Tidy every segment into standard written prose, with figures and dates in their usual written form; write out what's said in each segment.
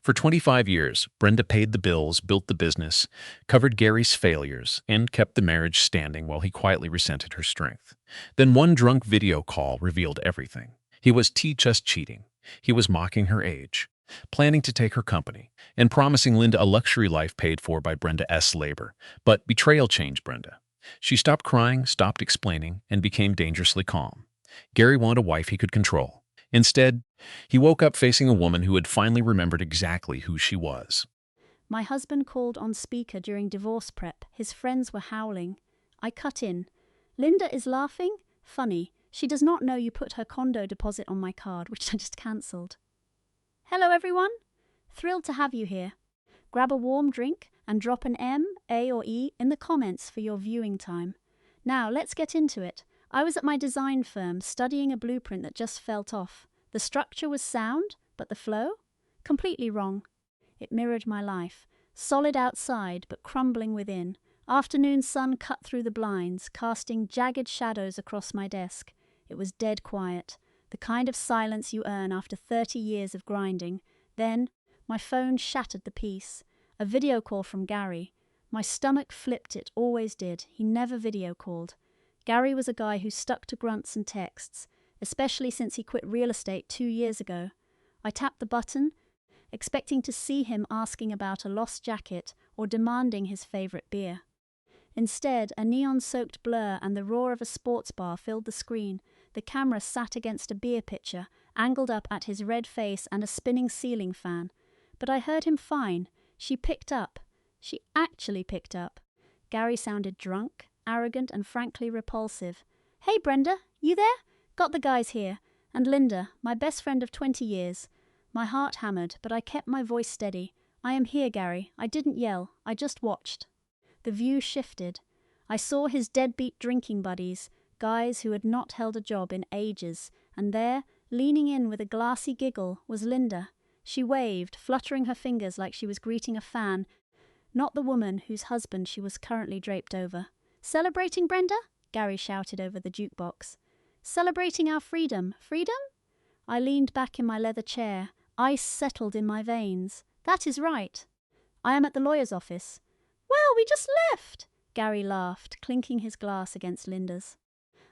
For 25 years, Brenda paid the bills, built the business, covered Gary's failures, and kept the marriage standing while he quietly resented her strength. Then one drunk video call revealed everything. He was just cheating. He was mocking her age, planning to take her company, and promising Linda a luxury life paid for by Brenda's labor. But betrayal changed Brenda. She stopped crying, stopped explaining, and became dangerously calm. Gary wanted a wife he could control. Instead, he woke up facing a woman who had finally remembered exactly who she was. My husband called on speaker during divorce prep. His friends were howling. I cut in. Linda is laughing? Funny. She does not know you put her condo deposit on my card, which I just cancelled. Hello, everyone. Thrilled to have you here. Grab a warm drink and drop an M, A, or E in the comments for your viewing time. Now, let's get into it. I was at my design firm studying a blueprint that just felt off. The structure was sound, but the flow? Completely wrong. It mirrored my life. Solid outside, but crumbling within. Afternoon sun cut through the blinds, casting jagged shadows across my desk. It was dead quiet, the kind of silence you earn after 30 years of grinding. Then, my phone shattered the peace. A video call from Gary. My stomach flipped, it always did. He never video called. Gary was a guy who stuck to grunts and texts, especially since he quit real estate 2 years ago. I tapped the button, expecting to see him asking about a lost jacket or demanding his favorite beer. Instead, a neon-soaked blur and the roar of a sports bar filled the screen. The camera sat against a beer pitcher, angled up at his red face and a spinning ceiling fan. But I heard him fine. She picked up. She actually picked up. Gary sounded drunk, arrogant, and frankly repulsive. Hey, Brenda, you there? Got the guys here. And Linda, my best friend of 20 years. My heart hammered, but I kept my voice steady. I am here, Gary. I didn't yell. I just watched. The view shifted. I saw his deadbeat drinking buddies, guys who had not held a job in ages, and there, leaning in with a glassy giggle, was Linda. She waved, fluttering her fingers like she was greeting a fan, not the woman whose husband she was currently draped over. Celebrating, Brenda? Gary shouted over the jukebox. Celebrating our freedom. Freedom? I leaned back in my leather chair. Ice settled in my veins. That is right. I am at the lawyer's office. Well, we just left. Gary laughed, clinking his glass against Linda's.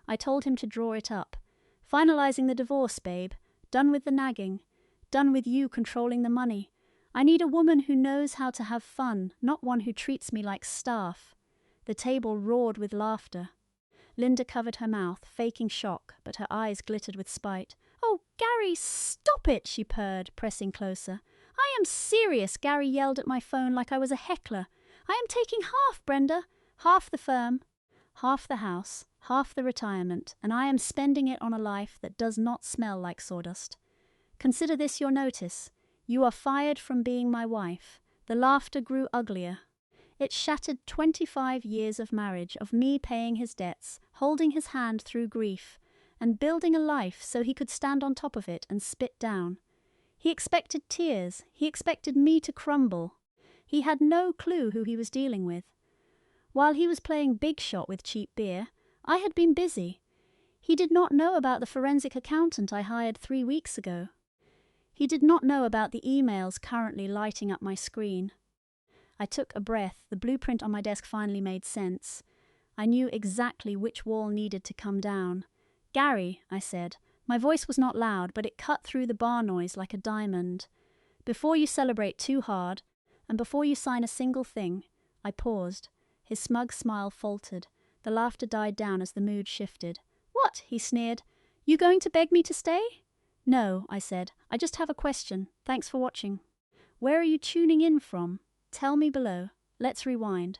I told him to draw it up. Finalizing the divorce, babe. Done with the nagging. Done with you controlling the money. I need a woman who knows how to have fun, not one who treats me like staff. The table roared with laughter. Linda covered her mouth, faking shock, but her eyes glittered with spite. Oh, Gary, stop it, she purred, pressing closer. I am serious, Gary yelled at my phone like I was a heckler. I am taking half, Brenda. Half the firm, half the house, half the retirement, and I am spending it on a life that does not smell like sawdust. Consider this your notice. You are fired from being my wife. The laughter grew uglier. It shattered 25 years of marriage, of me paying his debts, holding his hand through grief, and building a life so he could stand on top of it and spit down. He expected tears. He expected me to crumble. He had no clue who he was dealing with. While he was playing big shot with cheap beer, I had been busy. He did not know about the forensic accountant I hired 3 weeks ago. He did not know about the emails currently lighting up my screen. I took a breath. The blueprint on my desk finally made sense. I knew exactly which wall needed to come down. Gary, I said. My voice was not loud, but it cut through the bar noise like a diamond. Before you celebrate too hard, and before you sign a single thing, I paused. His smug smile faltered. The laughter died down as the mood shifted. What? He sneered. You going to beg me to stay? No, I said. I just have a question. Thanks for watching. Where are you tuning in from? Tell me below. Let's rewind.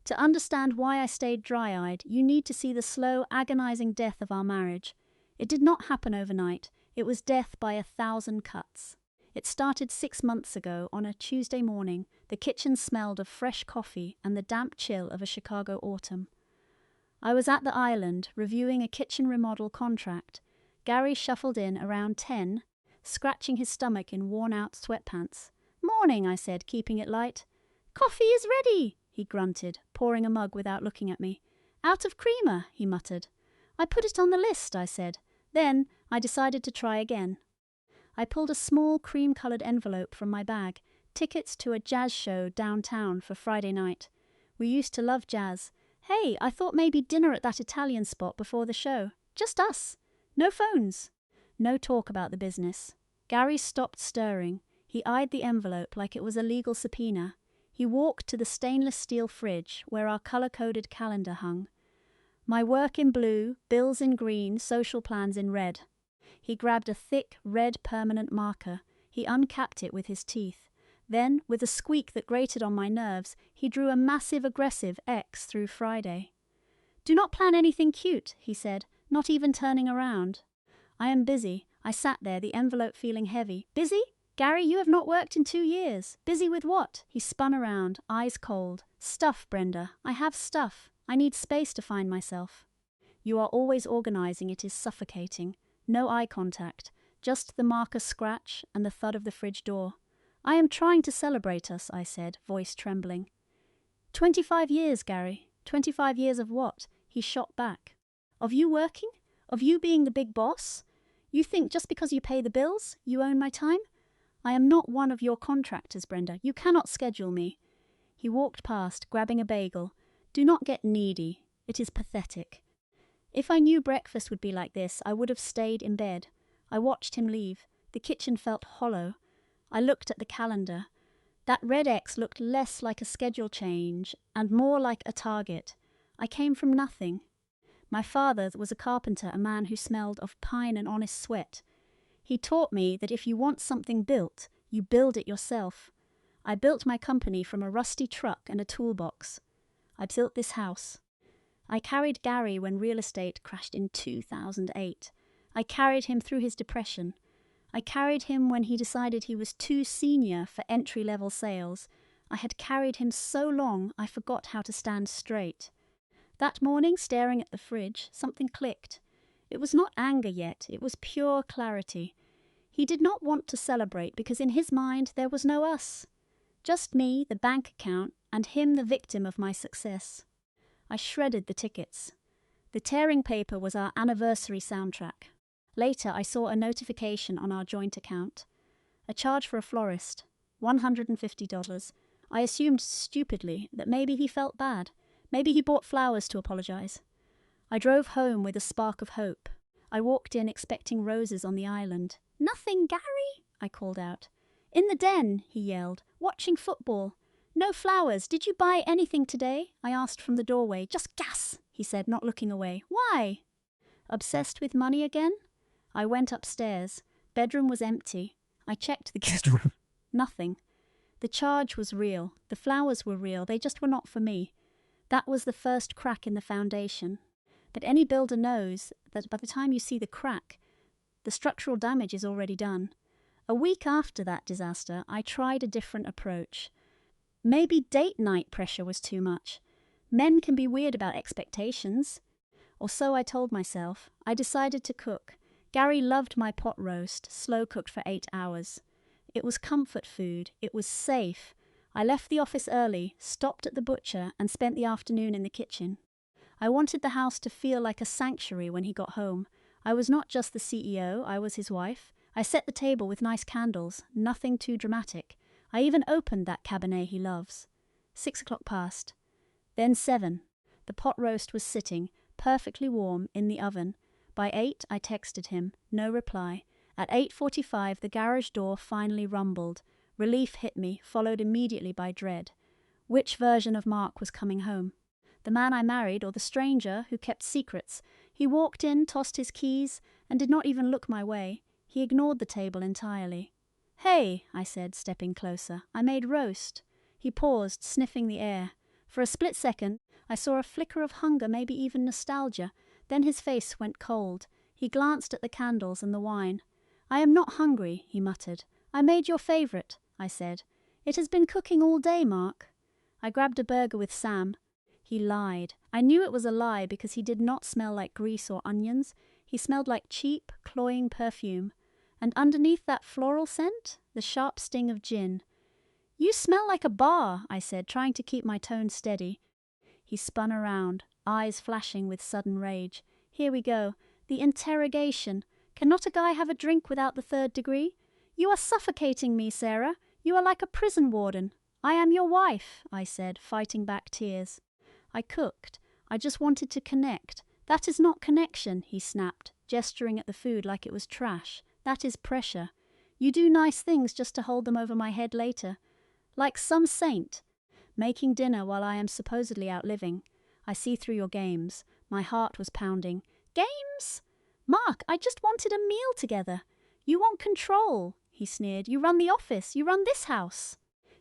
To understand why I stayed dry-eyed, you need to see the slow, agonizing death of our marriage. It did not happen overnight. It was death by 1,000 cuts. It started 6 months ago on a Tuesday morning. The kitchen smelled of fresh coffee and the damp chill of a Chicago autumn. I was at the island, reviewing a kitchen remodel contract. Gary shuffled in around 10, scratching his stomach in worn-out sweatpants. Morning, I said, keeping it light. Coffee is ready, he grunted, pouring a mug without looking at me. Out of creamer, he muttered. I put it on the list, I said. Then I decided to try again. I pulled a small cream-colored envelope from my bag. Tickets to a jazz show downtown for Friday night. We used to love jazz. Hey, I thought maybe dinner at that Italian spot before the show. Just us. No phones. No talk about the business. Gary stopped stirring. He eyed the envelope like it was a legal subpoena. He walked to the stainless steel fridge where our color-coded calendar hung. My work in blue, bills in green, social plans in red. He grabbed a thick, red permanent marker. He uncapped it with his teeth. Then, with a squeak that grated on my nerves, he drew a massive, aggressive X through Friday. "Do not plan anything cute," he said, not even turning around. "I am busy." I sat there, the envelope feeling heavy. "Busy? Gary, you have not worked in 2 years. Busy with what?" He spun around, eyes cold. "Stuff, Brenda. I have stuff. I need space to find myself." "You are always organizing. It is suffocating." No eye contact, just the marker scratch and the thud of the fridge door. "I am trying to celebrate us," I said, voice trembling. 25 years, Gary. 25 years of what?" He shot back. "Of you working? Of you being the big boss? You think just because you pay the bills, you own my time? I am not one of your contractors, Brenda. You cannot schedule me." He walked past, grabbing a bagel. "Do not get needy. It is pathetic." If I knew breakfast would be like this, I would have stayed in bed. I watched him leave. The kitchen felt hollow. I looked at the calendar. That red X looked less like a schedule change and more like a target. I came from nothing. My father was a carpenter, a man who smelled of pine and honest sweat. He taught me that if you want something built, you build it yourself. I built my company from a rusty truck and a toolbox. I built this house. I carried Gary when real estate crashed in 2008. I carried him through his depression. I carried him when he decided he was too senior for entry-level sales. I had carried him so long I forgot how to stand straight. That morning, staring at the fridge, something clicked. It was not anger yet, it was pure clarity. He did not want to celebrate because in his mind there was no us. Just me, the bank account, and him the victim of my success. I shredded the tickets. The tearing paper was our anniversary soundtrack. Later, I saw a notification on our joint account. A charge for a florist, $150. I assumed stupidly that maybe he felt bad. Maybe he bought flowers to apologize. I drove home with a spark of hope. I walked in expecting roses on the island. "Nothing, Gary," I called out. "In the den," he yelled, "watching football. No flowers. Did you buy anything today?" I asked from the doorway. "Just gas," he said, not looking away. "Why?" Obsessed with money again? I went upstairs. Bedroom was empty. I checked the guest room. Nothing. The charge was real. The flowers were real. They just were not for me. That was the first crack in the foundation. But any builder knows that by the time you see the crack, the structural damage is already done. A week after that disaster, I tried a different approach. Maybe date night pressure was too much. Men can be weird about expectations. Or so I told myself. I decided to cook. Gary loved my pot roast, slow cooked for 8 hours. It was comfort food. It was safe. I left the office early, stopped at the butcher, and spent the afternoon in the kitchen. I wanted the house to feel like a sanctuary when he got home. I was not just the CEO, I was his wife. I set the table with nice candles, nothing too dramatic. I even opened that Cabernet he loves. 6 o'clock passed. Then 7. The pot roast was sitting, perfectly warm, in the oven. By 8, I texted him. No reply. At 8:45, the garage door finally rumbled. Relief hit me, followed immediately by dread. Which version of Mark was coming home? The man I married, or the stranger who kept secrets? He walked in, tossed his keys, and did not even look my way. He ignored the table entirely. "Hey," I said, stepping closer. "I made roast." He paused, sniffing the air. For a split second, I saw a flicker of hunger, maybe even nostalgia. Then his face went cold. He glanced at the candles and the wine. "I am not hungry," he muttered. "I made your favorite," I said. "It has been cooking all day, Mark." I grabbed a burger with Sam. He lied. I knew it was a lie because he did not smell like grease or onions. He smelled like cheap, cloying perfume. And underneath that floral scent, the sharp sting of gin. "You smell like a bar," I said, trying to keep my tone steady. He spun around, eyes flashing with sudden rage. "Here we go. The interrogation. Cannot a guy have a drink without the third degree? You are suffocating me, Sarah. You are like a prison warden. I am your wife, I said, fighting back tears. I cooked. I just wanted to connect. That is not connection, he snapped, gesturing at the food like it was trash. That is pressure. You do nice things just to hold them over my head later. Like some saint. Making dinner while I am supposedly out living. I see through your games. My heart was pounding. Games? Mark, I just wanted a meal together. You want control, he sneered. You run the office. You run this house.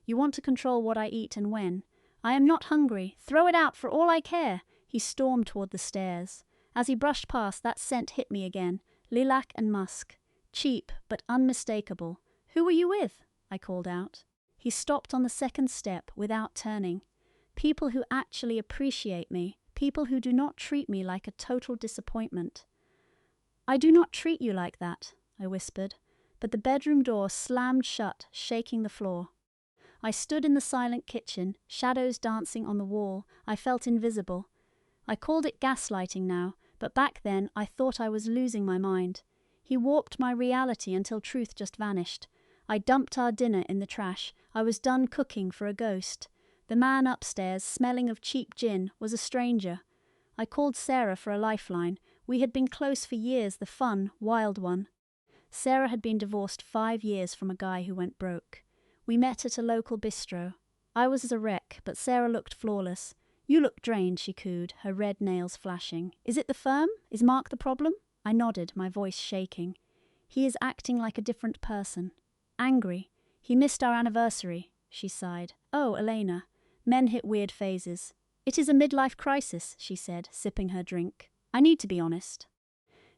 You want to control what I eat and when. I am not hungry. Throw it out for all I care. He stormed toward the stairs. As he brushed past, that scent hit me again. Lilac and musk. Cheap, but unmistakable. Who were you with? I called out. He stopped on the second step without turning. People who actually appreciate me. People who do not treat me like a total disappointment. I do not treat you like that, I whispered, but the bedroom door slammed shut, shaking the floor. I stood in the silent kitchen, shadows dancing on the wall. I felt invisible. I called it gaslighting now, but back then I thought I was losing my mind. He warped my reality until truth just vanished. I dumped our dinner in the trash. I was done cooking for a ghost. The man upstairs, smelling of cheap gin, was a stranger. I called Sarah for a lifeline. We had been close for years, the fun, wild one. Sarah had been divorced 5 years from a guy who went broke. We met at a local bistro. I was a wreck, but Sarah looked flawless. You look drained, she cooed, her red nails flashing. Is it the firm? Is Mark the problem? I nodded, my voice shaking. He is acting like a different person. Angry. He missed our anniversary, she sighed. Oh, Elena. Men hit weird phases. It is a midlife crisis, she said, sipping her drink. I need to be honest.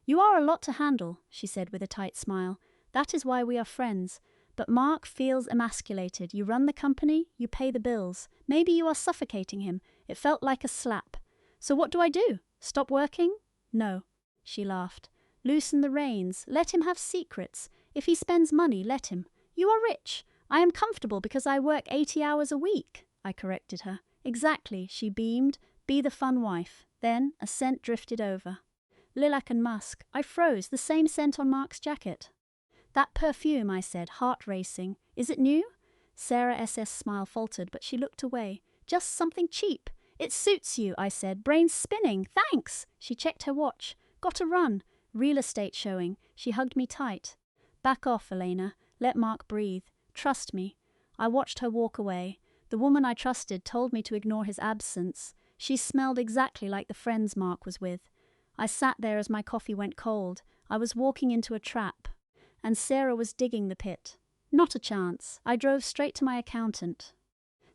You are a lot to handle, she said with a tight smile. That is why we are friends. But Mark feels emasculated. You run the company, you pay the bills. Maybe you are suffocating him. It felt like a slap. So what do I do? Stop working? No, she laughed. Loosen the reins. Let him have secrets. If he spends money, let him. You are rich. I am comfortable because I work 80 hours a week, I corrected her. Exactly, she beamed. Be the fun wife. Then a scent drifted over. Lilac and musk. I froze, the same scent on Mark's jacket. That perfume, I said, heart racing. Is it new? Sarah S.'s smile faltered, but she looked away. Just something cheap. It suits you, I said, brains spinning. Thanks. She checked her watch. Got to run. Real estate showing. She hugged me tight. Back off, Elena. Let Mark breathe. Trust me. I watched her walk away. The woman I trusted told me to ignore his absence. She smelled exactly like the friends Mark was with. I sat there as my coffee went cold. I was walking into a trap. And Sarah was digging the pit. Not a chance. I drove straight to my accountant.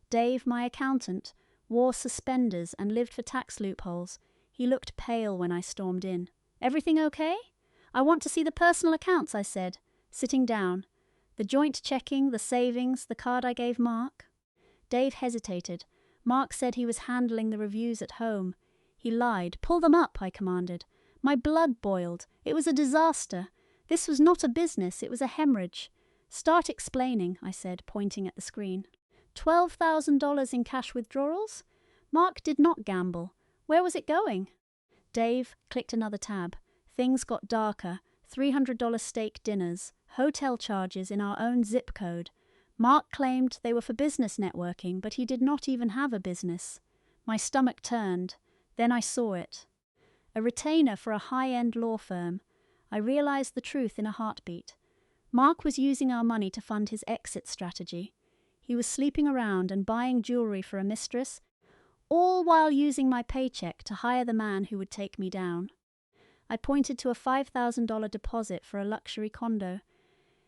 Dave, my accountant, wore suspenders and lived for tax loopholes. He looked pale when I stormed in. Everything okay? I want to see the personal accounts, I said, sitting down. The joint checking, the savings, the card I gave Mark. Dave hesitated. Mark said he was handling the reviews at home. He lied. Pull them up, I commanded. My blood boiled. It was a disaster. This was not a business, it was a hemorrhage. Start explaining, I said, pointing at the screen. $12,000 in cash withdrawals? Mark did not gamble. Where was it going? Dave clicked another tab. Things got darker. $300 steak dinners. Hotel charges in our own zip code. Mark claimed they were for business networking, but he did not even have a business. My stomach turned. Then I saw it. A retainer for a high-end law firm. I realized the truth in a heartbeat. Mark was using our money to fund his exit strategy. He was sleeping around and buying jewelry for a mistress, all while using my paycheck to hire the man who would take me down. I pointed to a $5,000 deposit for a luxury condo.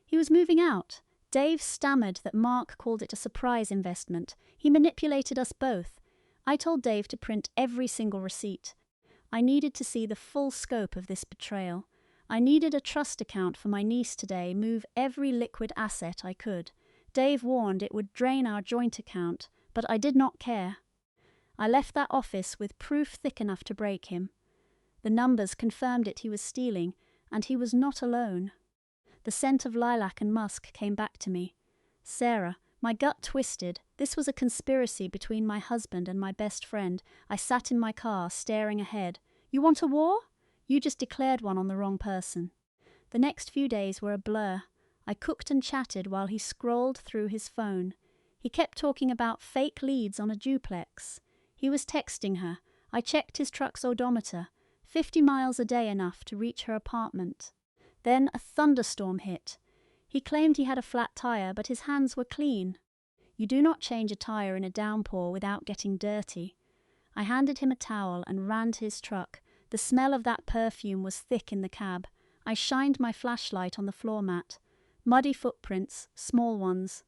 He was moving out. Dave stammered that Mark called it a surprise investment. He manipulated us both. I told Dave to print every single receipt. I needed to see the full scope of this betrayal. I needed a trust account for my niece today, move every liquid asset I could. Dave warned it would drain our joint account, but I did not care. I left that office with proof thick enough to break him. The numbers confirmed it he was stealing, and he was not alone. The scent of lilac and musk came back to me. Sarah, my gut twisted. This was a conspiracy between my husband and my best friend. I sat in my car, staring ahead. You want a war? You just declared one on the wrong person. The next few days were a blur. I cooked and chatted while he scrolled through his phone. He kept talking about fake leads on a duplex. He was texting her. I checked his truck's odometer. 50 miles a day enough to reach her apartment. Then a thunderstorm hit. He claimed he had a flat tire, but his hands were clean. You do not change a tire in a downpour without getting dirty. I handed him a towel and ran to his truck. The smell of that perfume was thick in the cab. I shined my flashlight on the floor mat. Muddy footprints, small ones.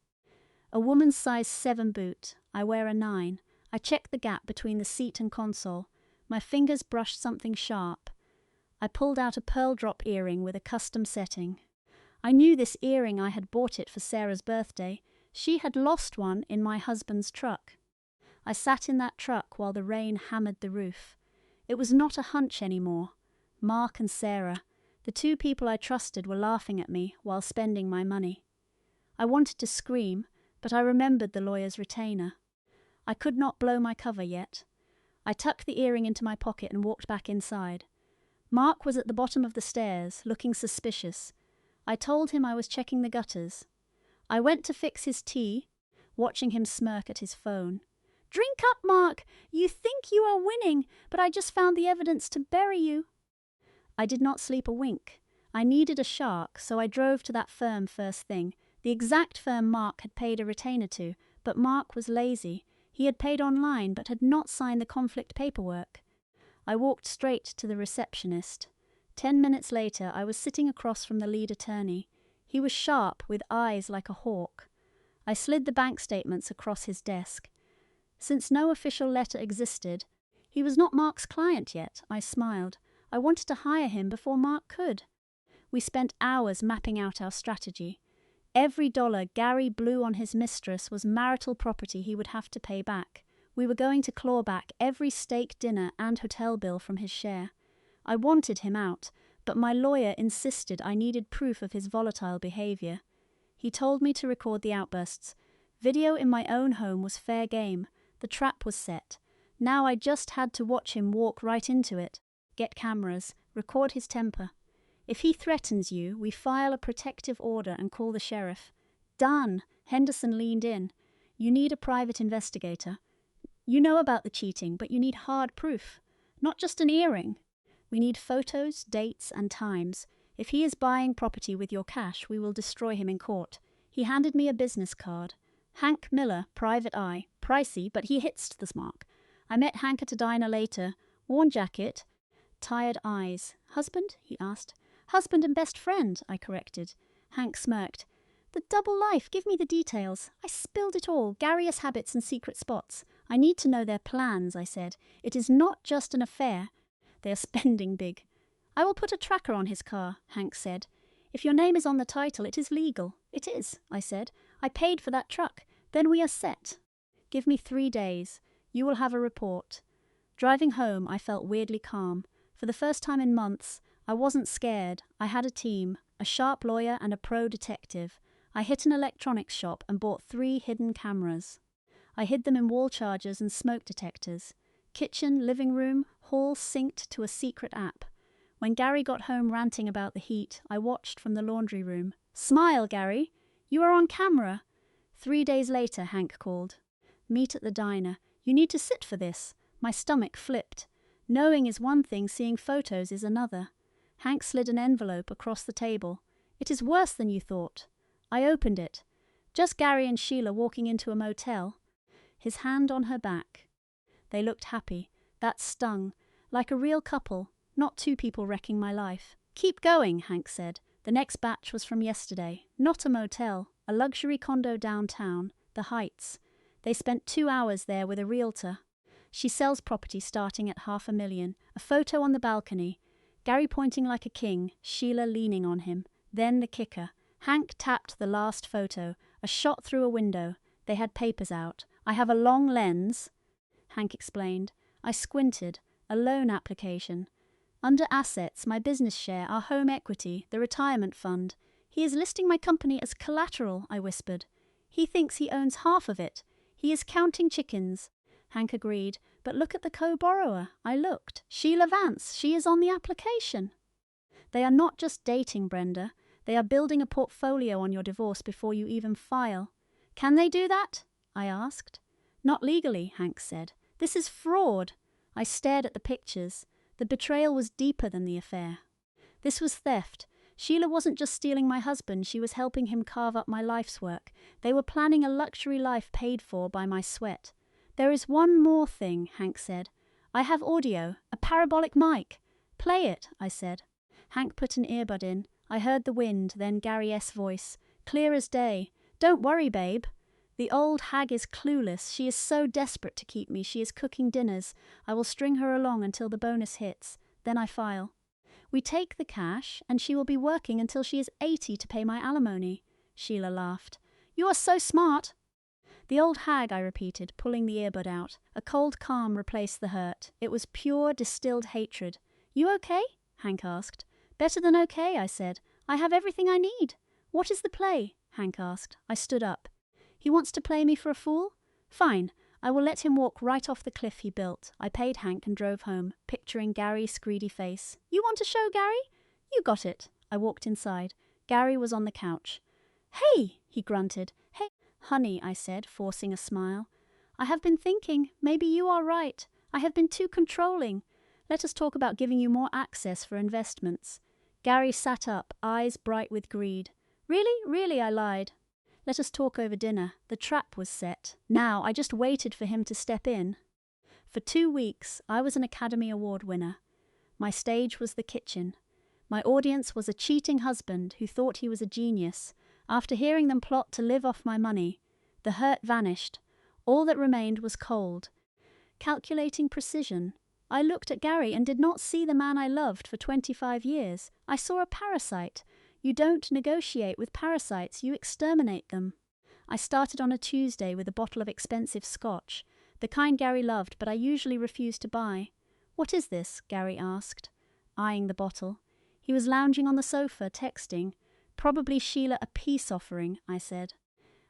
A woman's size 7 boot. I wear a 9. I checked the gap between the seat and console. My fingers brushed something sharp. I pulled out a pearl drop earring with a custom setting. I knew this earring. I had bought it for Sarah's birthday. She had lost one in my husband's truck. I sat in that truck while the rain hammered the roof. It was not a hunch anymore. Mark and Sarah, the two people I trusted, were laughing at me while spending my money. I wanted to scream, but I remembered the lawyer's retainer. I could not blow my cover yet. I tucked the earring into my pocket and walked back inside. Mark was at the bottom of the stairs, looking suspicious. I told him I was checking the gutters. I went to fix his tea, watching him smirk at his phone. "Drink up, Mark! You think you are winning, but I just found the evidence to bury you." I did not sleep a wink. I needed a shark, so I drove to that firm first thing, the exact firm Mark had paid a retainer to, but Mark was lazy. He had paid online but had not signed the conflict paperwork. I walked straight to the receptionist. 10 minutes later, I was sitting across from the lead attorney. He was sharp, with eyes like a hawk. I slid the bank statements across his desk. Since no official letter existed, he was not Mark's client yet. I smiled. I wanted to hire him before Mark could. We spent hours mapping out our strategy. Every dollar Gary blew on his mistress was marital property he would have to pay back. We were going to claw back every steak dinner and hotel bill from his share. I wanted him out, but my lawyer insisted I needed proof of his volatile behavior. He told me to record the outbursts. Video in my own home was fair game. The trap was set. Now I just had to watch him walk right into it. Get cameras, record his temper. If he threatens you, we file a protective order and call the sheriff. Done. Henderson leaned in. You need a private investigator. You know about the cheating, but you need hard proof. Not just an earring. We need photos, dates, and times. If he is buying property with your cash, we will destroy him in court. He handed me a business card. Hank Miller, private eye. Pricey, but he hits the mark. I met Hank at a diner later. Worn jacket. Tired eyes. Husband? He asked. Husband and best friend, I corrected. Hank smirked. The double life, give me the details. I spilled it all, Gary's habits and secret spots. I need to know their plans, I said. It is not just an affair. They are spending big. I will put a tracker on his car, Hank said. If your name is on the title, it is legal. It is, I said. I paid for that truck. Then we are set. Give me 3 days. You will have a report. Driving home, I felt weirdly calm. For the first time in months, I wasn't scared. I had a team, a sharp lawyer and a pro detective. I hit an electronics shop and bought 3 hidden cameras. I hid them in wall chargers and smoke detectors. Kitchen, living room, hall synced to a secret app. When Gary got home ranting about the heat, I watched from the laundry room. Smile, Gary! You are on camera! 3 days later, Hank called. Meet at the diner. You need to sit for this. My stomach flipped. Knowing is one thing, seeing photos is another. Hank slid an envelope across the table. It is worse than you thought. I opened it. Just Gary and Sheila walking into a motel. His hand on her back. They looked happy. That stung. Like a real couple, not 2 people wrecking my life. Keep going, Hank said. The next batch was from yesterday. Not a motel. A luxury condo downtown. The Heights. They spent 2 hours there with a realtor. She sells property starting at $500,000. A photo on the balcony. Gary pointing like a king, Sheila leaning on him. Then the kicker. Hank tapped the last photo. A shot through a window. They had papers out. I have a long lens, Hank explained. I squinted. A loan application. Under assets, my business share, our home equity, the retirement fund. He is listing my company as collateral, I whispered. He thinks he owns half of it. He is counting chickens. Hank agreed. But look at the co-borrower. I looked. Sheila Vance. She is on the application. They are not just dating, Brenda. They are building a portfolio on your divorce before you even file. Can they do that? I asked. Not legally, Hank said. This is fraud. I stared at the pictures. The betrayal was deeper than the affair. This was theft. Sheila wasn't just stealing my husband, she was helping him carve up my life's work. They were planning a luxury life paid for by my sweat. There is one more thing, Hank said. I have audio, a parabolic mic. Play it, I said. Hank put an earbud in. I heard the wind, then Gary S. voice, clear as day. Don't worry, babe. The old hag is clueless. She is so desperate to keep me. She is cooking dinners. I will string her along until the bonus hits. Then I file. We take the cash, and she will be working until she is 80 to pay my alimony. Sheila laughed. You are so smart. The old hag, I repeated, pulling the earbud out. A cold calm replaced the hurt. It was pure, distilled hatred. You okay? Hank asked. Better than okay, I said. I have everything I need. What is the play? Hank asked. I stood up. He wants to play me for a fool? Fine. I will let him walk right off the cliff he built. I paid Hank and drove home, picturing Gary's greedy face. You want a show, Gary? You got it. I walked inside. Gary was on the couch. Hey, he grunted. Hey, honey, I said, forcing a smile. I have been thinking, maybe you are right. I have been too controlling. Let us talk about giving you more access for investments. Gary sat up, eyes bright with greed. Really, I lied. Let us talk over dinner. The trap was set. Now, I just waited for him to step in. For 2 weeks, I was an Academy Award winner. My stage was the kitchen. My audience was a cheating husband who thought he was a genius. After hearing them plot to live off my money, the hurt vanished. All that remained was cold. Calculating precision. I looked at Gary and did not see the man I loved for 25 years. I saw a parasite. You don't negotiate with parasites, you exterminate them. I started on a Tuesday with a bottle of expensive scotch, the kind Gary loved, but I usually refused to buy. What is this? Gary asked, eyeing the bottle. He was lounging on the sofa, texting. Probably Sheila a peace offering, I said.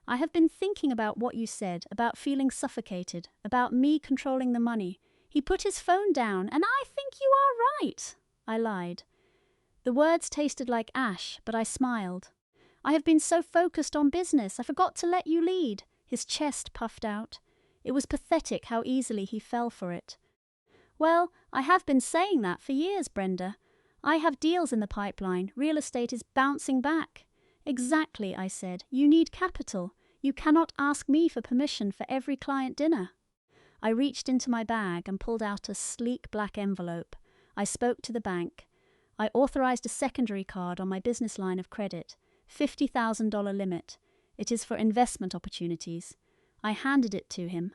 I have been thinking about what you said, about feeling suffocated, about me controlling the money. He put his phone down, and I think you are right. I lied. The words tasted like ash, but I smiled. I have been so focused on business, I forgot to let you lead. His chest puffed out. It was pathetic how easily he fell for it. Well, I have been saying that for years, Brenda. I have deals in the pipeline. Real estate is bouncing back. Exactly, I said. You need capital. You cannot ask me for permission for every client dinner. I reached into my bag and pulled out a sleek black envelope. I spoke to the bank. I authorized a secondary card on my business line of credit, $50,000 limit. It is for investment opportunities. I handed it to him.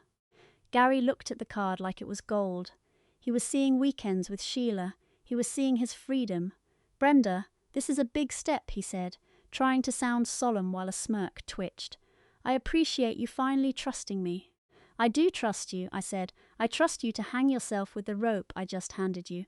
Gary looked at the card like it was gold. He was seeing weekends with Sheila. He was seeing his freedom. Brenda, this is a big step, he said, trying to sound solemn while a smirk twitched. I appreciate you finally trusting me. I do trust you, I said. I trust you to hang yourself with the rope I just handed you.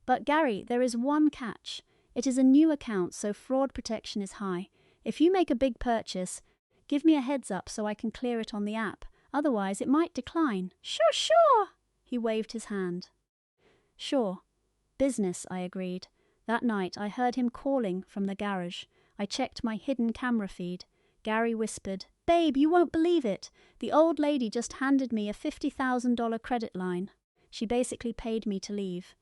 But Gary, there is one catch. It is a new account, so fraud protection is high. If you make a big purchase, give me a heads up so I can clear it on the app. Otherwise, it might decline. Sure. He waved his hand. Sure. Business, I agreed. That night, I heard him calling from the garage. I checked my hidden camera feed. Gary whispered, Babe, you won't believe it. The old lady just handed me a $50,000 credit line. She basically paid me to leave.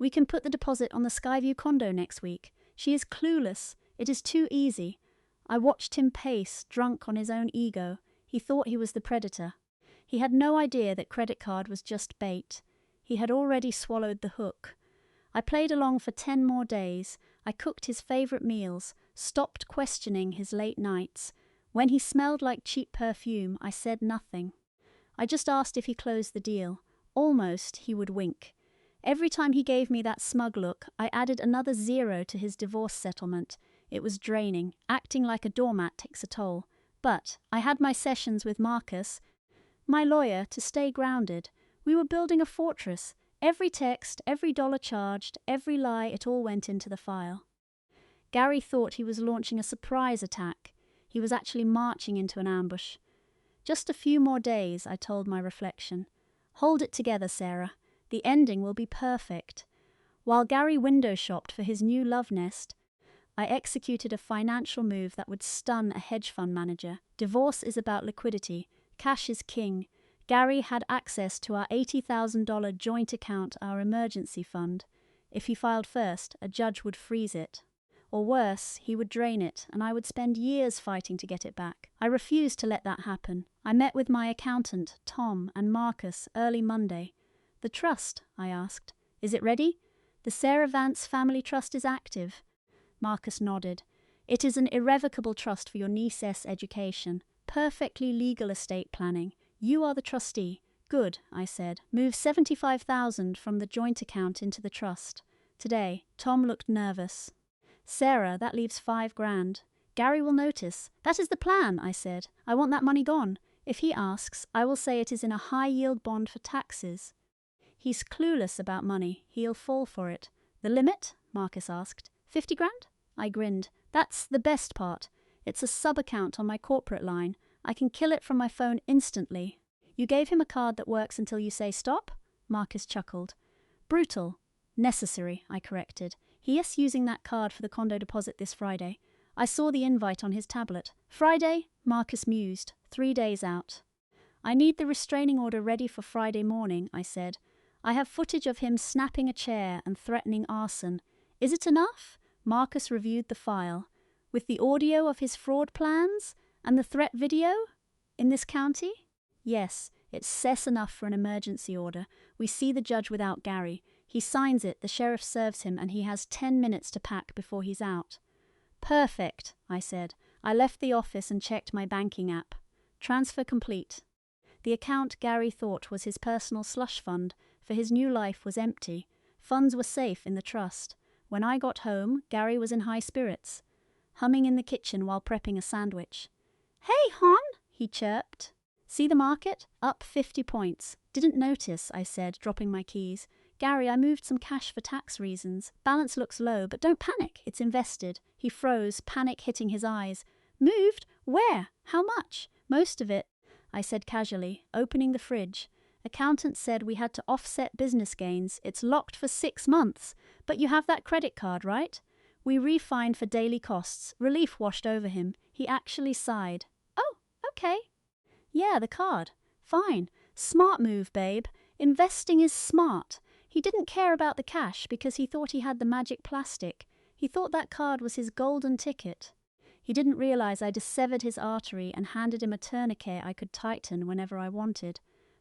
We can put the deposit on the Skyview condo next week. She is clueless. It is too easy. I watched him pace, drunk on his own ego. He thought he was the predator. He had no idea that credit card was just bait. He had already swallowed the hook. I played along for 10 more days. I cooked his favorite meals, stopped questioning his late nights. When he smelled like cheap perfume, I said nothing. I just asked if he closed the deal. Almost he would wink. Every time he gave me that smug look, I added another 0 to his divorce settlement. It was draining. Acting like a doormat takes a toll. But I had my sessions with Marcus, my lawyer, to stay grounded. We were building a fortress. Every text, every dollar charged, every lie, it all went into the file. Gary thought he was launching a surprise attack. He was actually marching into an ambush. Just a few more days, I told my reflection. Hold it together, Sarah. The ending will be perfect. While Gary window shopped for his new love nest, I executed a financial move that would stun a hedge fund manager. Divorce is about liquidity. Cash is king. Gary had access to our $80,000 joint account, our emergency fund. If he filed first, a judge would freeze it. Or worse, he would drain it, and I would spend years fighting to get it back. I refused to let that happen. I met with my accountant, Tom, and Marcus early Monday. The trust, I asked. Is it ready? The Sarah Vance Family Trust is active. Marcus nodded. It is an irrevocable trust for your niece's education. Perfectly legal estate planning. You are the trustee. Good, I said. Move $75,000 from the joint account into the trust. Today, Tom looked nervous. Sarah, that leaves $5,000. Gary will notice. That is the plan, I said. I want that money gone. If he asks, I will say it is in a high-yield bond for taxes. He's clueless about money. He'll fall for it. The limit? Marcus asked. $50,000? I grinned. That's the best part. It's a sub-account on my corporate line. I can kill it from my phone instantly. You gave him a card that works until you say stop? Marcus chuckled. Brutal. Necessary, I corrected. He is using that card for the condo deposit this Friday. I saw the invite on his tablet. Friday? Marcus mused. 3 days out. I need the restraining order ready for Friday morning, I said. I have footage of him snapping a chair and threatening arson. Is it enough? Marcus reviewed the file. With the audio of his fraud plans and the threat video? In this county? Yes, it's cess enough for an emergency order. We see the judge without Gary. He signs it, the sheriff serves him, and he has 10 minutes to pack before he's out. Perfect, I said. I left the office and checked my banking app. Transfer complete. The account Gary thought was his personal slush fund for his new life was empty. Funds were safe in the trust. When I got home, Gary was in high spirits, humming in the kitchen while prepping a sandwich. Hey, Hon, he chirped. See the market? Up 50 points. Didn't notice, I said, dropping my keys. Gary, I moved some cash for tax reasons. Balance looks low, but don't panic. It's invested. He froze, panic hitting his eyes. Moved? Where? How much? Most of it, I said casually, opening the fridge. Accountant said we had to offset business gains. It's locked for 6 months. But you have that credit card, right? We refined for daily costs. Relief washed over him. He actually sighed. Oh, okay. Yeah, the card. Fine. Smart move, babe. Investing is smart. He didn't care about the cash because he thought he had the magic plastic. He thought that card was his golden ticket. He didn't realize I dissevered his artery and handed him a tourniquet I could tighten whenever I wanted.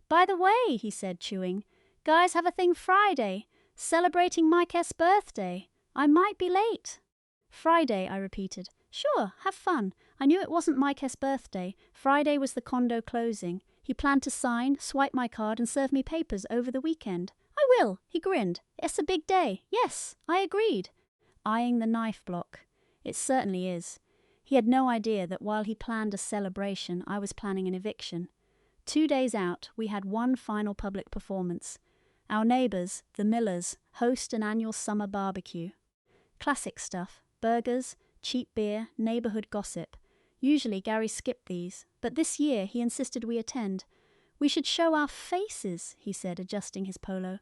By the way, he said, chewing, guys have a thing Friday, celebrating Mike's birthday. I might be late. Friday, I repeated. Sure, have fun. I knew it wasn't Mike's birthday. Friday was the condo closing. He planned to sign, swipe my card, and serve me papers over the weekend. I will, he grinned. It's a big day. Yes, I agreed. Eyeing the knife block. It certainly is. He had no idea that while he planned a celebration, I was planning an eviction. 2 days out, we had one final public performance. Our neighbours, the Millers, host an annual summer barbecue. Classic stuff. Burgers, cheap beer, neighbourhood gossip. Usually Gary skipped these, but this year he insisted we attend. We should show our faces, he said, adjusting his polo.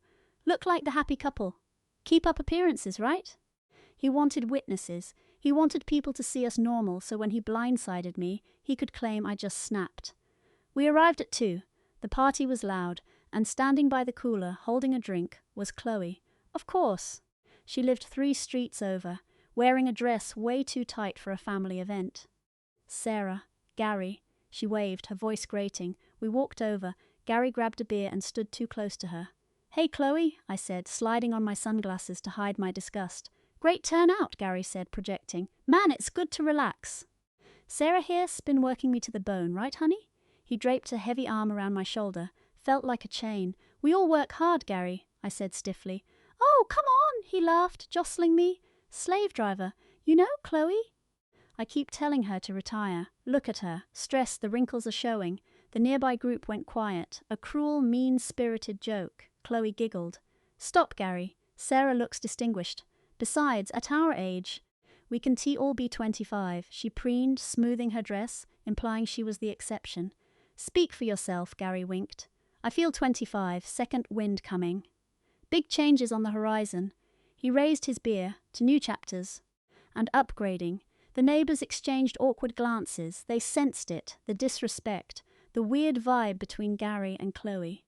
Look like the happy couple. Keep up appearances, right? He wanted witnesses. He wanted people to see us normal so when he blindsided me, he could claim I just snapped. We arrived at 2. The party was loud, and standing by the cooler, holding a drink, was Chloe. Of course. She lived 3 streets over, wearing a dress way too tight for a family event. Sarah, Gary. She waved, her voice grating. We walked over. Gary grabbed a beer and stood too close to her. Hey, Chloe, I said, sliding on my sunglasses to hide my disgust. Great turnout, Gary said, projecting. Man, it's good to relax. Sarah here's been working me to the bone, right, honey? He draped a heavy arm around my shoulder. Felt like a chain. We all work hard, Gary, I said stiffly. Oh, come on, he laughed, jostling me. Slave driver. You know, Chloe? I keep telling her to retire. Look at her. Stressed, the wrinkles are showing. The nearby group went quiet. A cruel, mean-spirited joke. Chloe giggled. Stop, Gary. Sarah looks distinguished. Besides, at our age, we can all be 25. She preened, smoothing her dress, implying she was the exception. Speak for yourself, Gary winked. I feel 25, second wind coming. Big changes on the horizon. He raised his beer to new chapters. And upgrading. The neighbors exchanged awkward glances. They sensed it, the disrespect, the weird vibe between Gary and Chloe.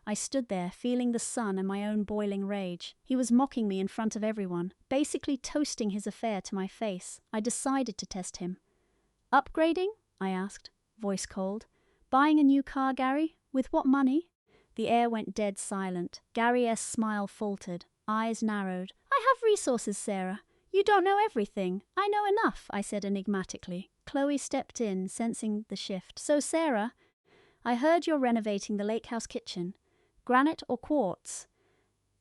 I stood there, feeling the sun and my own boiling rage. He was mocking me in front of everyone, basically toasting his affair to my face. I decided to test him. Upgrading? I asked, voice cold. Buying a new car, Gary? With what money? The air went dead silent. Gary's smile faltered, eyes narrowed. I have resources, Sarah. You don't know everything. I know enough, I said enigmatically. Chloe stepped in, sensing the shift. So, Sarah, I heard you're renovating the lake house kitchen. Granite or quartz?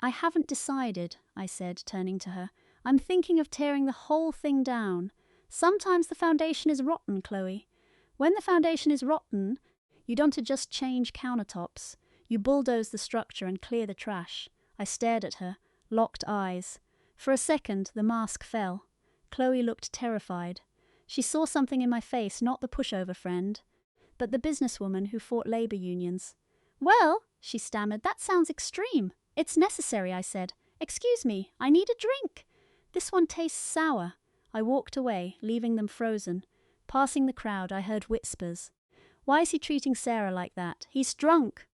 I haven't decided, I said, turning to her. I'm thinking of tearing the whole thing down. Sometimes the foundation is rotten, Chloe. When the foundation is rotten, you don't just change countertops. You bulldoze the structure and clear the trash. I stared at her, locked eyes. For a second, the mask fell. Chloe looked terrified. She saw something in my face, not the pushover friend, but the businesswoman who fought labor unions. Well, she stammered, that sounds extreme. It's necessary, I said. Excuse me, I need a drink. This one tastes sour. I walked away, leaving them frozen. Passing the crowd, I heard whispers. Why is he treating Sarah like that? He's drunk.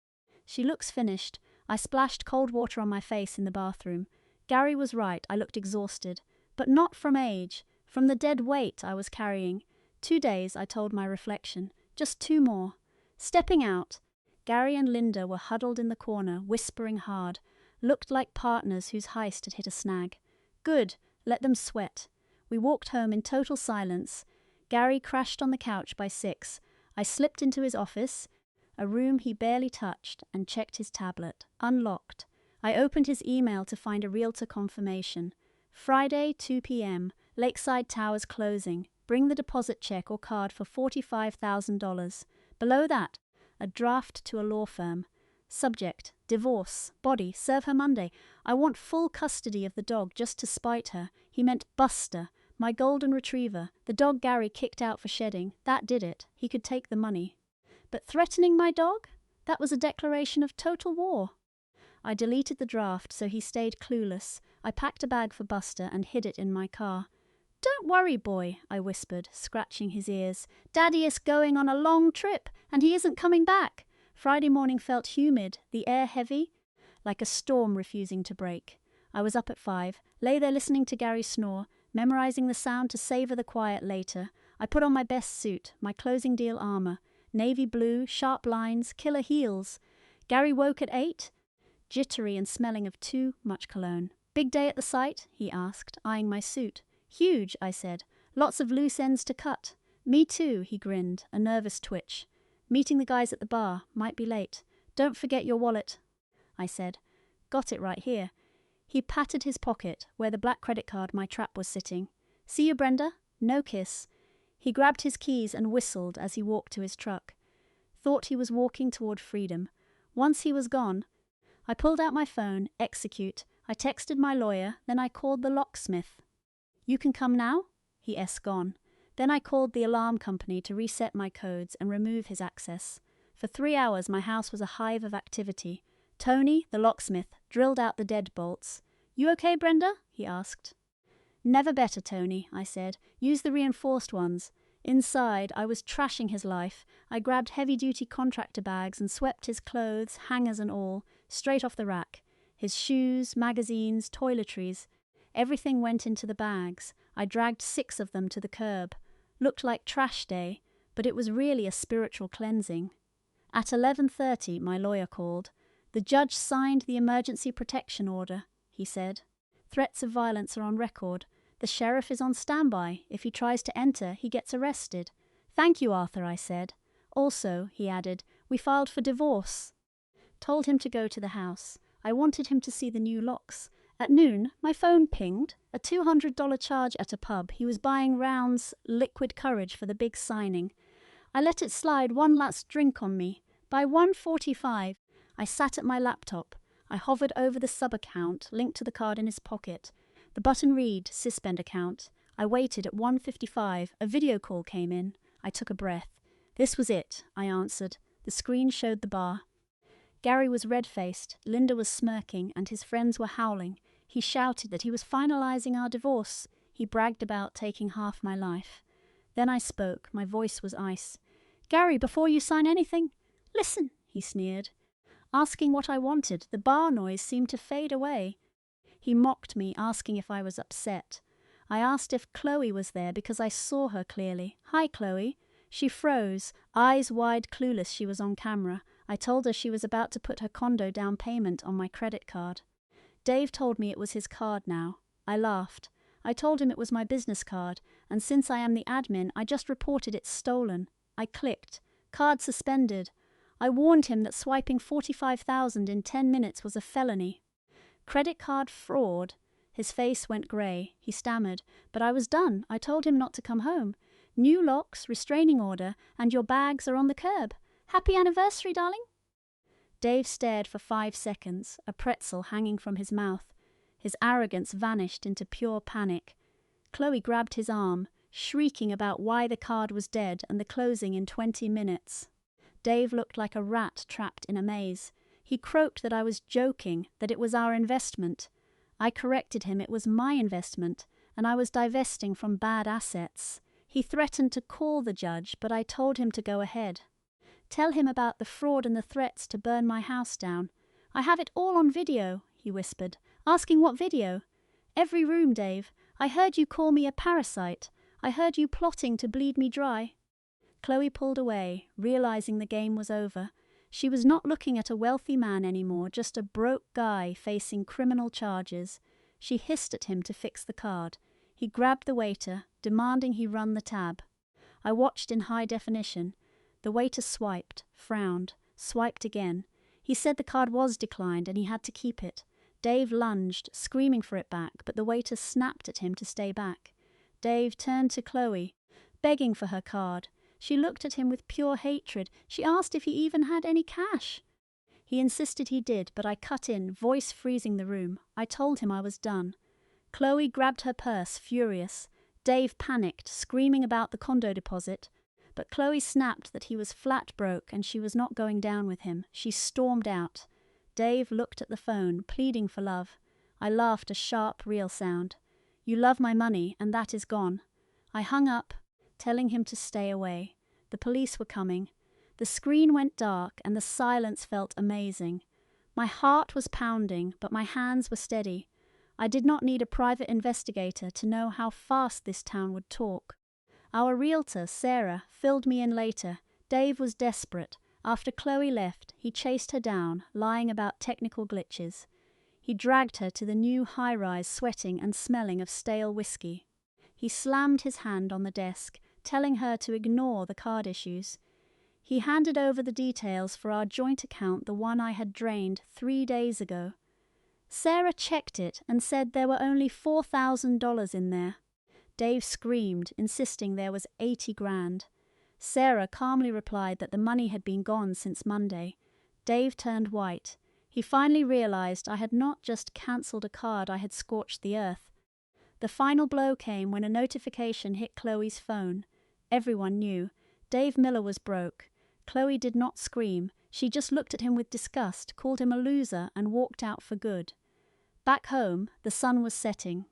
She looks finished. I splashed cold water on my face in the bathroom. Gary was right, I looked exhausted. But not from age, from the dead weight I was carrying. 2 days, I told my reflection. Just 2 more. Stepping out, Gary and Linda were huddled in the corner, whispering hard. Looked like partners whose heist had hit a snag. Good, let them sweat. We walked home in total silence. Gary crashed on the couch by 6. I slipped into his office, a room he barely touched, and checked his tablet. Unlocked. I opened his email to find a realtor confirmation. Friday, 2 p.m. Lakeside Towers closing. Bring the deposit check or card for $45,000. Below that, a draft to a law firm. Subject, divorce. Body, serve her Monday. I want full custody of the dog just to spite her. He meant Buster, my golden retriever. The dog Gary kicked out for shedding. That did it. He could take the money. But threatening my dog? That was a declaration of total war. I deleted the draft so he stayed clueless. I packed a bag for Buster and hid it in my car. Don't worry, boy, I whispered, scratching his ears. Daddy is going on a long trip, and he isn't coming back. Friday morning felt humid, the air heavy, like a storm refusing to break. I was up at 5, lay there listening to Gary snore, memorizing the sound to savor the quiet later. I put on my best suit, my closing deal armor, navy blue, sharp lines, killer heels. Gary woke at 8, jittery and smelling of too much cologne. Big day at the site? He asked, eyeing my suit. Huge, I said. Lots of loose ends to cut. Me too, he grinned, a nervous twitch. Meeting the guys at the bar. Might be late. Don't forget your wallet, I said. Got it right here. He patted his pocket, where the black credit card my trap was sitting. See you, Brenda? No kiss. He grabbed his keys and whistled as he walked to his truck. Thought he was walking toward freedom. Once he was gone, I pulled out my phone, execute. I texted my lawyer, then I called the locksmith. You can come now? He gone. Then I called the alarm company to reset my codes and remove his access. For 3 hours my house was a hive of activity. Tony, the locksmith, drilled out the deadbolts. You okay, Brenda? He asked. Never better, Tony, I said. Use the reinforced ones. Inside, I was trashing his life. I grabbed heavy-duty contractor bags and swept his clothes, hangers and all, straight off the rack. His shoes, magazines, toiletries. Everything went into the bags. I dragged 6 of them to the curb. Looked like trash day, but it was really a spiritual cleansing. At 11:30, my lawyer called. The judge signed the emergency protection order, he said. Threats of violence are on record. The sheriff is on standby. If he tries to enter, he gets arrested. Thank you, Arthur, I said. Also, he added, we filed for divorce. Told him to go to the house. I wanted him to see the new locks. At noon, my phone pinged. A $200 charge at a pub. He was buying rounds liquid courage for the big signing. I let it slide one last drink on me. By 1:45, I sat at my laptop. I hovered over the sub-account linked to the card in his pocket. The button read, suspend account. I waited at 1:55. A video call came in. I took a breath. This was it, I answered. The screen showed the bar. Gary was red-faced, Linda was smirking, and his friends were howling. He shouted that he was finalizing our divorce. He bragged about taking half my life. Then I spoke. My voice was ice. "Gary, before you sign anything, listen," he sneered. Asking what I wanted, the bar noise seemed to fade away. He mocked me, asking if I was upset. I asked if Chloe was there because I saw her clearly. "Hi, Chloe." She froze, eyes wide, clueless she was on camera. I told her she was about to put her condo down payment on my credit card. Dave told me it was his card now. I laughed. I told him it was my business card, and since I am the admin, I just reported it stolen. I clicked. Card suspended. I warned him that swiping $45,000 in 10 minutes was a felony. Credit card fraud. His face went grey. He stammered. But I was done. I told him not to come home. New locks, restraining order, and your bags are on the curb. Happy anniversary, darling. Dave stared for 5 seconds, a pretzel hanging from his mouth. His arrogance vanished into pure panic. Chloe grabbed his arm, shrieking about why the card was dead and the closing in 20 minutes. Dave looked like a rat trapped in a maze. He croaked that I was joking, that it was our investment. I corrected him it was my investment, and I was divesting from bad assets. He threatened to call the judge, but I told him to go ahead. Tell him about the fraud and the threats to burn my house down. I have it all on video, he whispered, asking what video. Every room, Dave. I heard you call me a parasite. I heard you plotting to bleed me dry. Chloe pulled away, realizing the game was over. She was not looking at a wealthy man anymore, just a broke guy facing criminal charges. She hissed at him to fix the card. He grabbed the waiter, demanding he run the tab. I watched in high definition. The waiter swiped, frowned, swiped again. He said the card was declined and he had to keep it. Dave lunged, screaming for it back, but the waiter snapped at him to stay back. Dave turned to Chloe, begging for her card. She looked at him with pure hatred. She asked if he even had any cash. He insisted he did, but I cut in, voice freezing the room. I told him I was done. Chloe grabbed her purse, furious. Dave panicked, screaming about the condo deposit. But Chloe snapped that he was flat broke and she was not going down with him. She stormed out. Dave looked at the phone, pleading for love. I laughed a sharp, real sound. "You love my money, and that is gone." I hung up, telling him to stay away. The police were coming. The screen went dark, and the silence felt amazing. My heart was pounding, but my hands were steady. I did not need a private investigator to know how fast this town would talk. Our realtor, Sarah, filled me in later. Dave was desperate. After Chloe left, he chased her down, lying about technical glitches. He dragged her to the new high-rise, sweating and smelling of stale whiskey. He slammed his hand on the desk, telling her to ignore the card issues. He handed over the details for our joint account, the one I had drained 3 days ago. Sarah checked it and said there were only $4,000 in there. Dave screamed, insisting there was 80 grand. Sarah calmly replied that the money had been gone since Monday. Dave turned white. He finally realized I had not just cancelled a card, I had scorched the earth. The final blow came when a notification hit Chloe's phone. Everyone knew. Dave Miller was broke. Chloe did not scream. She just looked at him with disgust, called him a loser, and walked out for good. Back home, the sun was setting.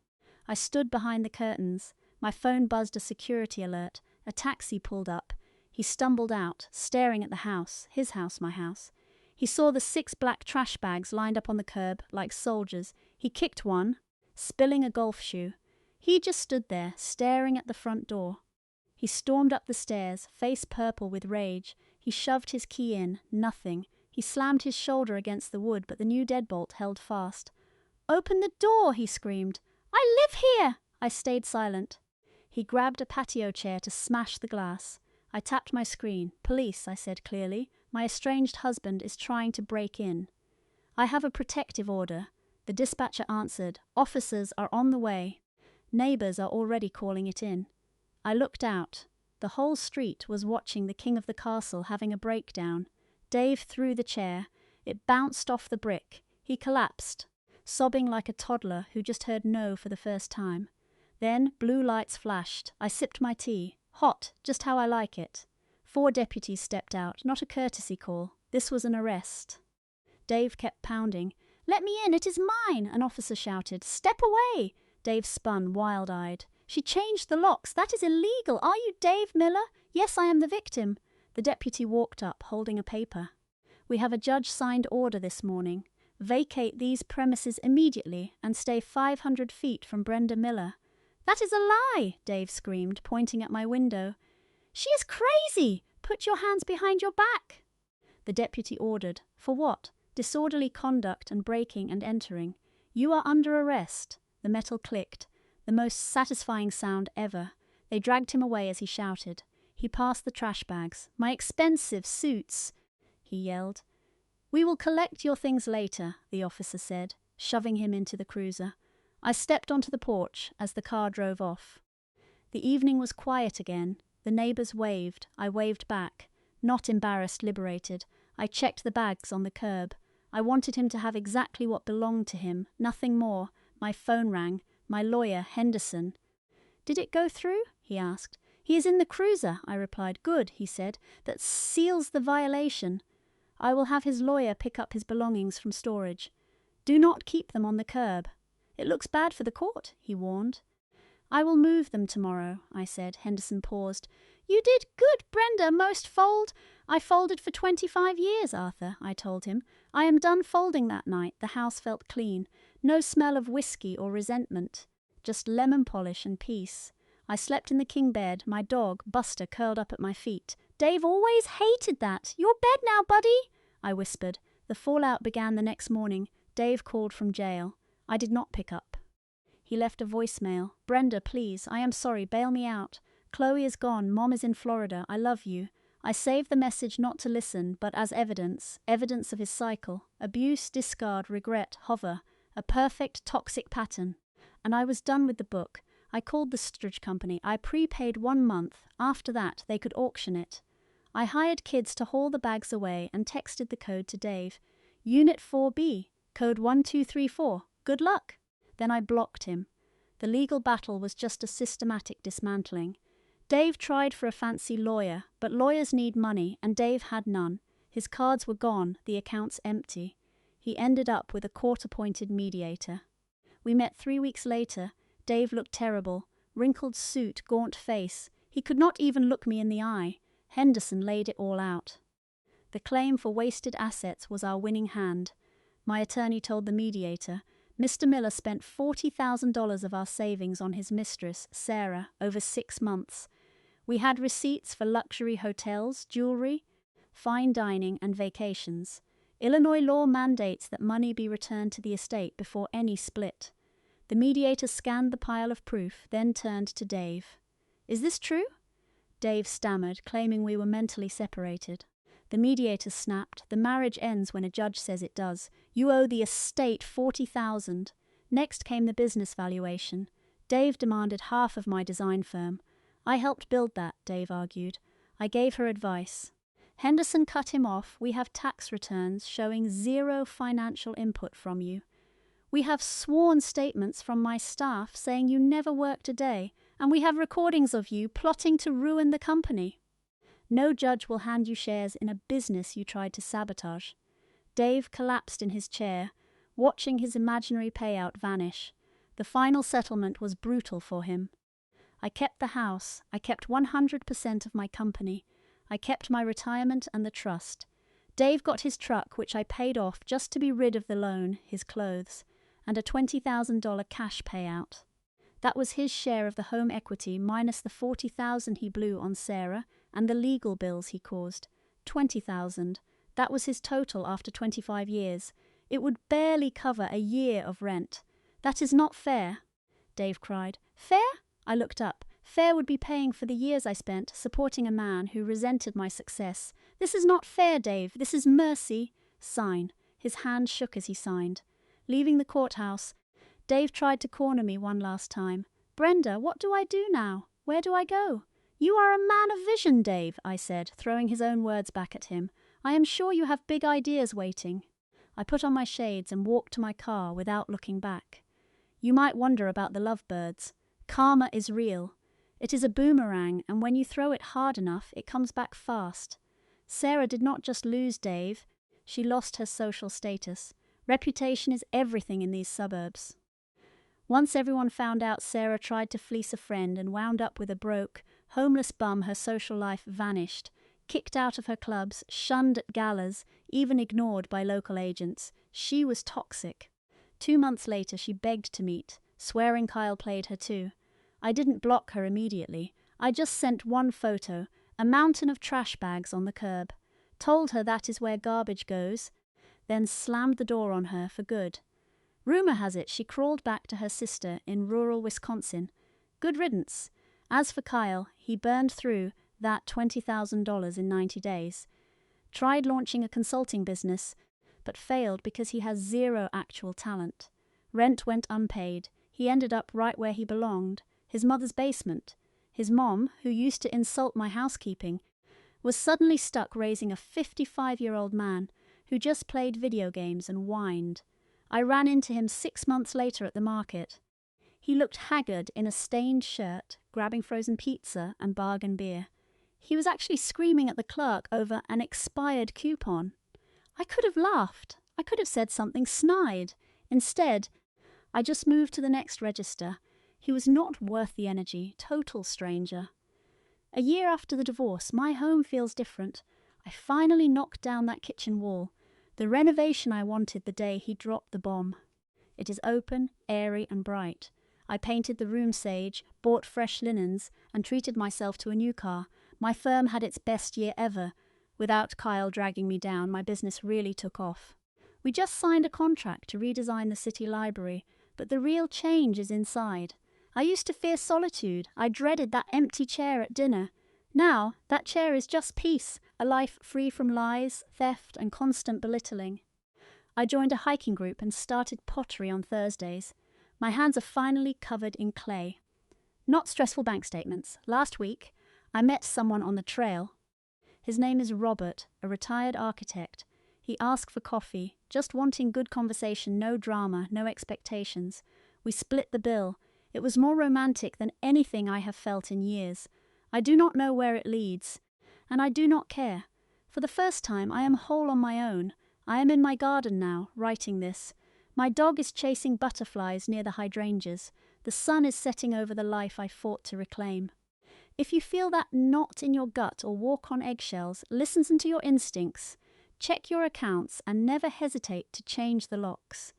I stood behind the curtains. My phone buzzed a security alert. A taxi pulled up. He stumbled out, staring at the house, his house, my house. He saw the 6 black trash bags lined up on the curb, like soldiers. He kicked one, spilling a golf shoe. He just stood there, staring at the front door. He stormed up the stairs, face purple with rage. He shoved his key in, nothing. He slammed his shoulder against the wood, but the new deadbolt held fast. "Open the door!" he screamed. "I live here!" I stayed silent. He grabbed a patio chair to smash the glass. I tapped my screen. "Police," I said clearly. "My estranged husband is trying to break in." "I have a protective order." The dispatcher answered. "Officers are on the way. Neighbors are already calling it in." I looked out. The whole street was watching the king of the castle having a breakdown. Dave threw the chair. It bounced off the brick. He collapsed, sobbing like a toddler who just heard no for the first time. Then blue lights flashed. I sipped my tea. Hot, just how I like it. 4 deputies stepped out, not a courtesy call. This was an arrest. Dave kept pounding. "Let me in, it is mine!" An officer shouted. "Step away!" Dave spun, wild-eyed. She changed the locks. That is illegal. Are you Dave Miller? Yes, I am the victim. The deputy walked up, holding a paper. We have a judge-signed order this morning. Vacate these premises immediately and stay 500 feet from Brenda Miller. That is a lie, Dave screamed, pointing at my window. She is crazy! Put your hands behind your back. The deputy ordered. For what? Disorderly conduct and breaking and entering. You are under arrest. The metal clicked. The most satisfying sound ever. They dragged him away as he shouted. He passed the trash bags. My expensive suits, he yelled. We will collect your things later, the officer said, shoving him into the cruiser. I stepped onto the porch as the car drove off. The evening was quiet again. The neighbours waved. I waved back. Not embarrassed, liberated. I checked the bags on the curb. I wanted him to have exactly what belonged to him, nothing more. My phone rang. My lawyer, Henderson. Did it go through? He asked. He is in the cruiser, I replied. Good, he said. That seals the violation. I will have his lawyer pick up his belongings from storage. Do not keep them on the curb. It looks bad for the court, he warned. I will move them tomorrow, I said. Henderson paused. You did good, Brenda, most fold. I folded for 25 years, Arthur, I told him. I am done folding that night. The house felt clean. No smell of whiskey or resentment. Just lemon polish and peace. I slept in the king bed, my dog, Buster, curled up at my feet. Dave always hated that. Your bed now, buddy, I whispered. The fallout began the next morning. Dave called from jail. I did not pick up. He left a voicemail. Brenda, please, I am sorry, bail me out. Chloe is gone, Mom is in Florida, I love you. I saved the message not to listen, but as evidence of his cycle. Abuse, discard, regret, hover. A perfect toxic pattern. And I was done with the book. I called the storage company. I prepaid 1 month. After that, they could auction it. I hired kids to haul the bags away and texted the code to Dave. Unit 4B, code 1234. Good luck. Then I blocked him. The legal battle was just a systematic dismantling. Dave tried for a fancy lawyer, but lawyers need money, and Dave had none. His cards were gone, the accounts empty. He ended up with a court-appointed mediator. We met 3 weeks later. Dave looked terrible. Wrinkled suit, gaunt face. He could not even look me in the eye. Henderson laid it all out. The claim for wasted assets was our winning hand. My attorney told the mediator, Mr. Miller spent $40,000 of our savings on his mistress, Sarah, over 6 months. We had receipts for luxury hotels, jewelry, fine dining, and vacations. Illinois law mandates that money be returned to the estate before any split. The mediator scanned the pile of proof, then turned to Dave. Is this true? Dave stammered, claiming we were mentally separated. The mediator snapped. The marriage ends when a judge says it does. You owe the estate $40,000. Next came the business valuation. Dave demanded half of my design firm. I helped build that, Dave argued. I gave her advice. Henderson cut him off. We have tax returns showing 0 financial input from you. We have sworn statements from my staff saying you never worked a day, and we have recordings of you plotting to ruin the company. No judge will hand you shares in a business you tried to sabotage. Dave collapsed in his chair, watching his imaginary payout vanish. The final settlement was brutal for him. I kept the house. I kept 100% of my company. I kept my retirement and the trust. Dave got his truck, which I paid off just to be rid of the loan, his clothes, and a $20,000 cash payout. That was his share of the home equity minus the $40,000 he blew on Sarah and the legal bills he caused. $20,000. That was his total after 25 years. It would barely cover a year of rent. That is not fair, Dave cried. Fair? I looked up. Fair would be paying for the years I spent supporting a man who resented my success. This is not fair, Dave. This is mercy. Sign. His hand shook as he signed. Leaving the courthouse, Dave tried to corner me one last time. Brenda, what do I do now? Where do I go? You are a man of vision, Dave, I said, throwing his own words back at him. I am sure you have big ideas waiting. I put on my shades and walked to my car without looking back. You might wonder about the lovebirds. Karma is real. It is a boomerang, and when you throw it hard enough, it comes back fast. Sarah did not just lose Dave. She lost her social status. Reputation is everything in these suburbs. Once everyone found out Sarah tried to fleece a friend and wound up with a broke, homeless bum, her social life vanished. Kicked out of her clubs, shunned at galas, even ignored by local agents. She was toxic. 2 months later, she begged to meet, swearing Kyle played her too. I didn't block her immediately. I just sent one photo, a mountain of trash bags on the curb. Told her that is where garbage goes, then slammed the door on her for good. Rumor has it she crawled back to her sister in rural Wisconsin. Good riddance. As for Kyle, he burned through that $20,000 in 90 days. Tried launching a consulting business, but failed because he has zero actual talent. Rent went unpaid. He ended up right where he belonged, his mother's basement. His mom, who used to insult my housekeeping, was suddenly stuck raising a 55-year-old man who just played video games and whined. I ran into him 6 months later at the market. He looked haggard in a stained shirt, grabbing frozen pizza and bargain beer. He was actually screaming at the clerk over an expired coupon. I could have laughed. I could have said something snide. Instead, I just moved to the next register. He was not worth the energy, total stranger. A year after the divorce, my home feels different. I finally knocked down that kitchen wall, the renovation I wanted the day he dropped the bomb. It is open, airy, and bright. I painted the room sage, bought fresh linens, and treated myself to a new car. My firm had its best year ever. Without Kyle dragging me down, my business really took off. We just signed a contract to redesign the city library, but the real change is inside. I used to fear solitude. I dreaded that empty chair at dinner. Now, that chair is just peace, a life free from lies, theft, and constant belittling. I joined a hiking group and started pottery on Thursdays. My hands are finally covered in clay. Not stressful bank statements. Last week, I met someone on the trail. His name is Robert, a retired architect. He asked for coffee, just wanting good conversation, no drama, no expectations. We split the bill. It was more romantic than anything I have felt in years. I do not know where it leads, and I do not care. For the first time, I am whole on my own. I am in my garden now, writing this. My dog is chasing butterflies near the hydrangeas. The sun is setting over the life I fought to reclaim. If you feel that knot in your gut or walk on eggshells, listen to your instincts. Check your accounts and never hesitate to change the locks.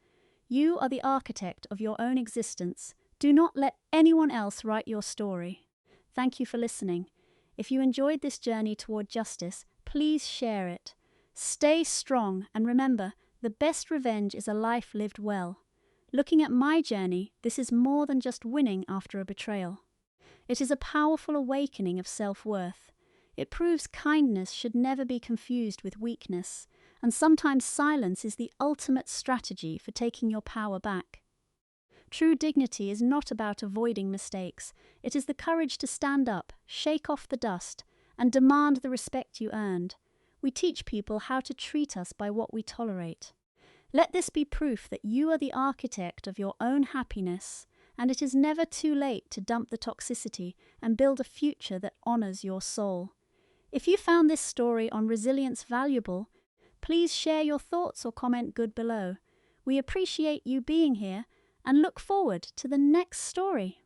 You are the architect of your own existence. Do not let anyone else write your story. Thank you for listening. If you enjoyed this journey toward justice, please share it. Stay strong and remember, the best revenge is a life lived well. Looking at my journey, this is more than just winning after a betrayal. It is a powerful awakening of self-worth. It proves kindness should never be confused with weakness, and sometimes silence is the ultimate strategy for taking your power back. True dignity is not about avoiding mistakes. It is the courage to stand up, shake off the dust, and demand the respect you earned. We teach people how to treat us by what we tolerate. Let this be proof that you are the architect of your own happiness, and it is never too late to dump the toxicity and build a future that honors your soul. If you found this story on resilience valuable, please share your thoughts or comment good below. We appreciate you being here and look forward to the next story.